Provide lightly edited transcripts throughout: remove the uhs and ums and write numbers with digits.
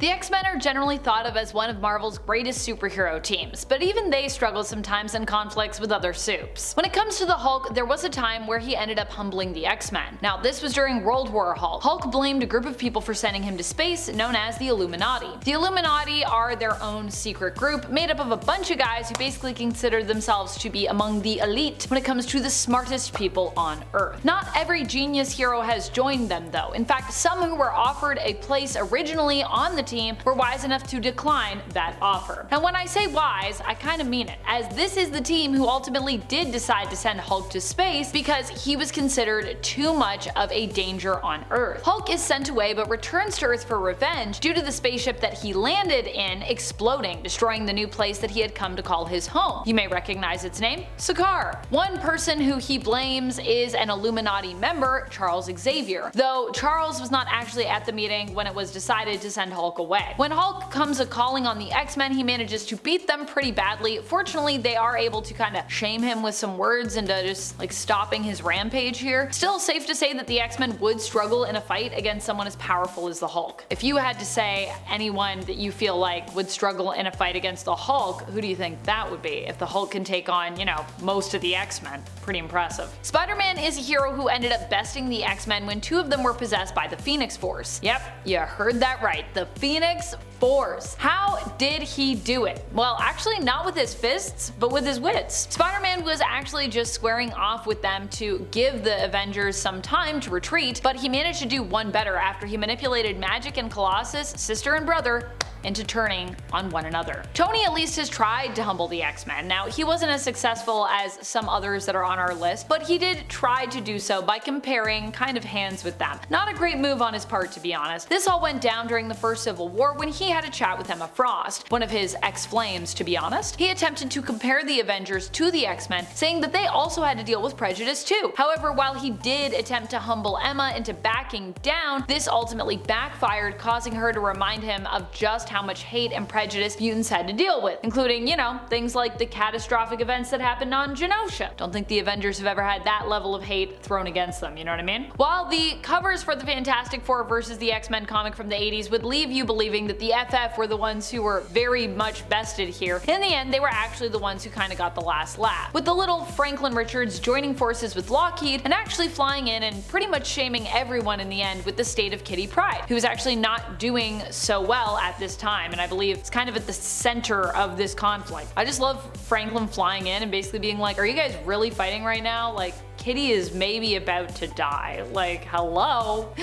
The X-Men are generally thought of as one of Marvel's greatest superhero teams, but even they struggle sometimes in conflicts with other supes. When it comes to the Hulk, there was a time where he ended up humbling the X-Men. Now this was during World War Hulk. Hulk blamed a group of people for sending him to space known as the Illuminati. The Illuminati are their own secret group made up of a bunch of guys who basically consider themselves to be among the elite when it comes to the smartest people on Earth. Not every genius hero has joined them though. In fact, some who were offered a place originally on the team were wise enough to decline that offer. And when I say wise, I kind of mean it, as this is the team who ultimately did decide to send Hulk to space because he was considered too much of a danger on Earth. Hulk is sent away but returns to Earth for revenge due to the spaceship that he landed in exploding, destroying the new place that he had come to call his home. You may recognize its name, Sakaar. One person who he blames is an Illuminati member, Charles Xavier, though Charles was not actually at the meeting when it was decided to send Hulk away. When Hulk comes a-calling on the X-Men, he manages to beat them pretty badly. Fortunately, they are able to kind of shame him with some words into just like stopping his rampage here. Still safe to say that the X-Men would struggle in a fight against someone as powerful as the Hulk. If you had to say anyone that you feel like would struggle in a fight against the Hulk, who do you think that would be? If the Hulk can take on, you know, most of the X-Men. Pretty impressive. Spider-Man is a hero who ended up besting the X-Men when two of them were possessed by the Phoenix Force. Yep, you heard that right. The Phoenix Force. How did he do it? Well, actually not with his fists, but with his wits. Spider-Man was actually just squaring off with them to give the Avengers some time to retreat, but he managed to do one better after he manipulated Magic and Colossus, sister and brother, into turning on one another. Tony at least has tried to humble the X-Men. Now, he wasn't as successful as some others that are on our list, but he did try to do so by comparing kind of hands with them. Not a great move on his part, to be honest. This all went down during the first Civil War when he had a chat with Emma Frost, one of his ex-flames to be honest. He attempted to compare the Avengers to the X-Men, saying that they also had to deal with prejudice too. However, while he did attempt to humble Emma into backing down, this ultimately backfired, causing her to remind him of just how much hate and prejudice mutants had to deal with, including, you know, things like the catastrophic events that happened on Genosha. Don't think the Avengers have ever had that level of hate thrown against them, you know what I mean? While the covers for the Fantastic Four versus the X-Men comic from the 80s would leave you believing that the FF were the ones who were very much bested here, in the end they were actually the ones who kinda got the last laugh, with the little Franklin Richards joining forces with Lockheed and actually flying in and pretty much shaming everyone in the end with the state of Kitty Pryde, who was actually not doing so well at this time, and I believe it's kind of at the center of this conflict. I just love Franklin flying in and basically being like, are you guys really fighting right now? Like, Kitty is maybe about to die. Like, hello?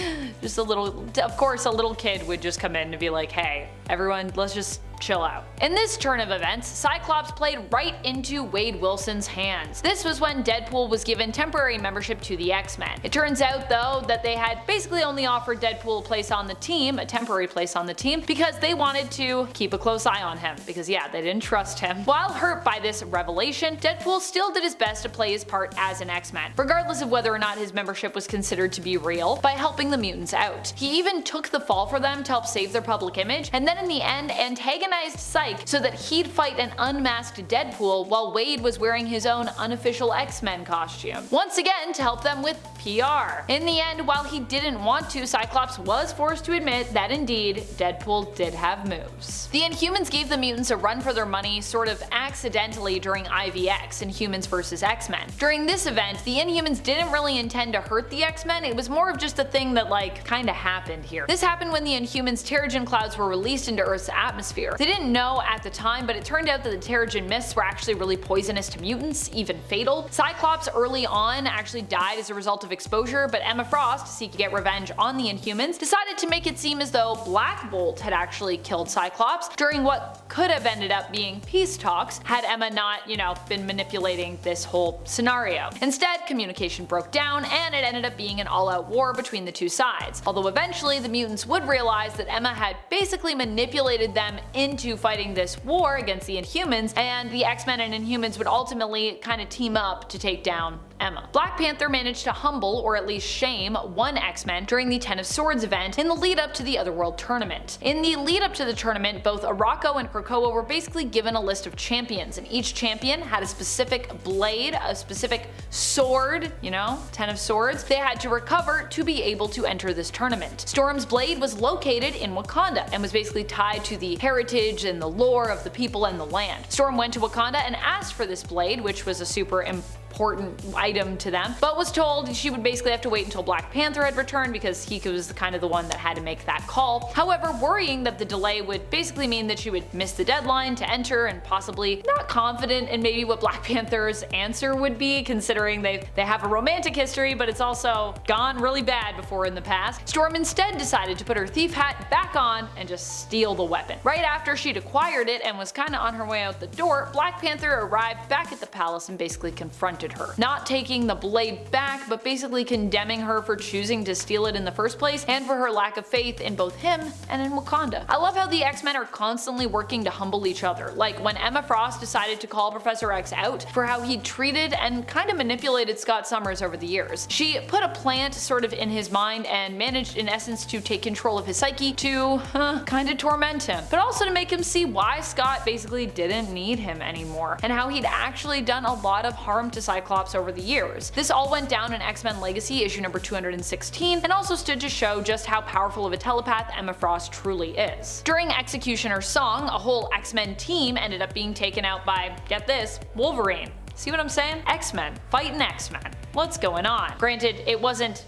Just a little, of course a little kid would just come in and be like, hey, everyone, let's just chill out. In this turn of events, Cyclops played right into Wade Wilson's hands. This was when Deadpool was given temporary membership to the X-Men. It turns out though that they had basically only offered Deadpool a place on the team, a temporary place on the team, because they wanted to keep a close eye on him, because yeah, they didn't trust him. While hurt by this revelation, Deadpool still did his best to play his part as an X-Men, regardless of whether or not his membership was considered to be real, by helping the mutants out. He even took the fall for them to help save their public image, and then in the end antagonized Psyche so that he'd fight an unmasked Deadpool while Wade was wearing his own unofficial X-Men costume. Once again to help them with PR. In the end, while he didn't want to, Cyclops was forced to admit that indeed, Deadpool did have moves. The Inhumans gave the mutants a run for their money sort of accidentally during IVX, Inhumans vs. X-Men. During this event, the Inhumans didn't really intend to hurt the X-Men, it was more of just a thing that like kinda happened here. This happened when the Inhumans' Terrigen clouds were released into Earth's atmosphere. They didn't know at the time, but it turned out that the Terrigen mists were actually really poisonous to mutants, even fatal. Cyclops early on actually died as a result of exposure, but Emma Frost, seeking to get revenge on the Inhumans, decided to make it seem as though Black Bolt had actually killed Cyclops during what could have ended up being peace talks had Emma not, you know, been manipulating this whole scenario. Instead, communication broke down and it ended up being an all-out war between the two sides, although eventually the mutants would realize that Emma had basically manipulated them into fighting this war against the Inhumans, and the X-Men and Inhumans would ultimately kind of team up to take down Emma. Black Panther managed to humble, or at least shame, one X-Men during the Ten of Swords event in the lead up to the Otherworld tournament. In the lead up to the tournament, both Arakko and Krakoa were basically given a list of champions, and each champion had a specific blade, a specific sword, you know, Ten of Swords, they had to recover to be able to enter this tournament. Storm's blade was located in Wakanda and was basically tied to the heritage and the lore of the people and the land. Storm went to Wakanda and asked for this blade, which was a super important item to them, but was told she would basically have to wait until Black Panther had returned because he was kind of the one that had to make that call. However, worrying that the delay would basically mean that she would miss the deadline to enter, and possibly not confident in maybe what Black Panther's answer would be, considering they have a romantic history, but it's also gone really bad before in the past, Storm instead decided to put her thief hat back on and just steal the weapon. Right after she'd acquired it and was kinda on her way out the door, Black Panther arrived back at the palace and basically confronted her, not taking the blade back, but basically condemning her for choosing to steal it in the first place and for her lack of faith in both him and in Wakanda. I love how the X-Men are constantly working to humble each other, like when Emma Frost decided to call Professor X out for how he treated and kind of manipulated Scott Summers over the years. She put a plant sort of in his mind and managed in essence to take control of his psyche to kind of torment him, but also to make him see why Scott basically didn't need him anymore, and how he'd actually done a lot of harm to Cyclops over the years. This all went down in X-Men Legacy issue number 216, and also stood to show just how powerful of a telepath Emma Frost truly is. During Executioner's song, a whole X-Men team ended up being taken out by, get this, Wolverine. See what I'm saying? X-Men fighting X-Men. What's going on? Granted, it wasn't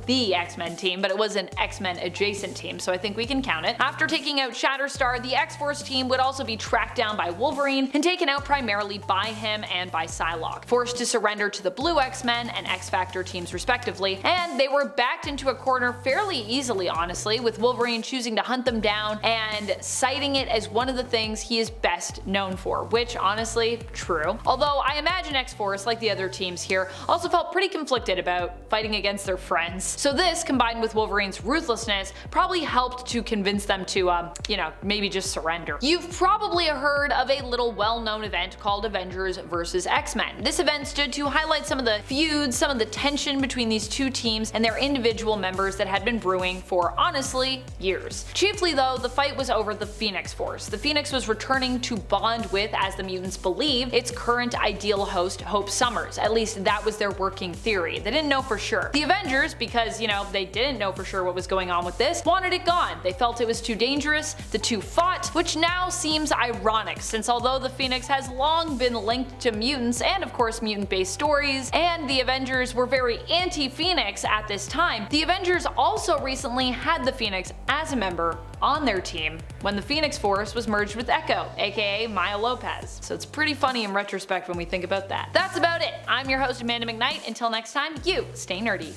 the X-Men team, but it was an X-Men adjacent team, so I think we can count it. After taking out Shatterstar, the X-Force team would also be tracked down by Wolverine and taken out primarily by him and by Psylocke, forced to surrender to the Blue X-Men and X-Factor teams respectively, and they were backed into a corner fairly easily, honestly, with Wolverine choosing to hunt them down and citing it as one of the things he is best known for, which honestly, true. Although I imagine X-Force, like the other teams here, also felt pretty conflicted about fighting against their friends. So this, combined with Wolverine's ruthlessness, probably helped to convince them to, you know, maybe just surrender. You've probably heard of a little well-known event called Avengers vs. X-Men. This event stood to highlight some of the feuds, some of the tension between these two teams and their individual members that had been brewing for, honestly, years. Chiefly though, the fight was over the Phoenix Force. The Phoenix was returning to bond with, as the mutants believe, its current ideal host, Hope Summers. At least that was their working theory. They didn't know for sure. The Avengers, because, you know, they didn't know for sure what was going on with this, wanted it gone. They felt it was too dangerous. The two fought, which now seems ironic, since although the Phoenix has long been linked to mutants and of course mutant-based stories, and the Avengers were very anti-Phoenix at this time, the Avengers also recently had the Phoenix as a member on their team when the Phoenix Force was merged with Echo, aka Maya Lopez. So it's pretty funny in retrospect when we think about that. That's about it. I'm your host Amanda McKnight. Until next time, you stay nerdy.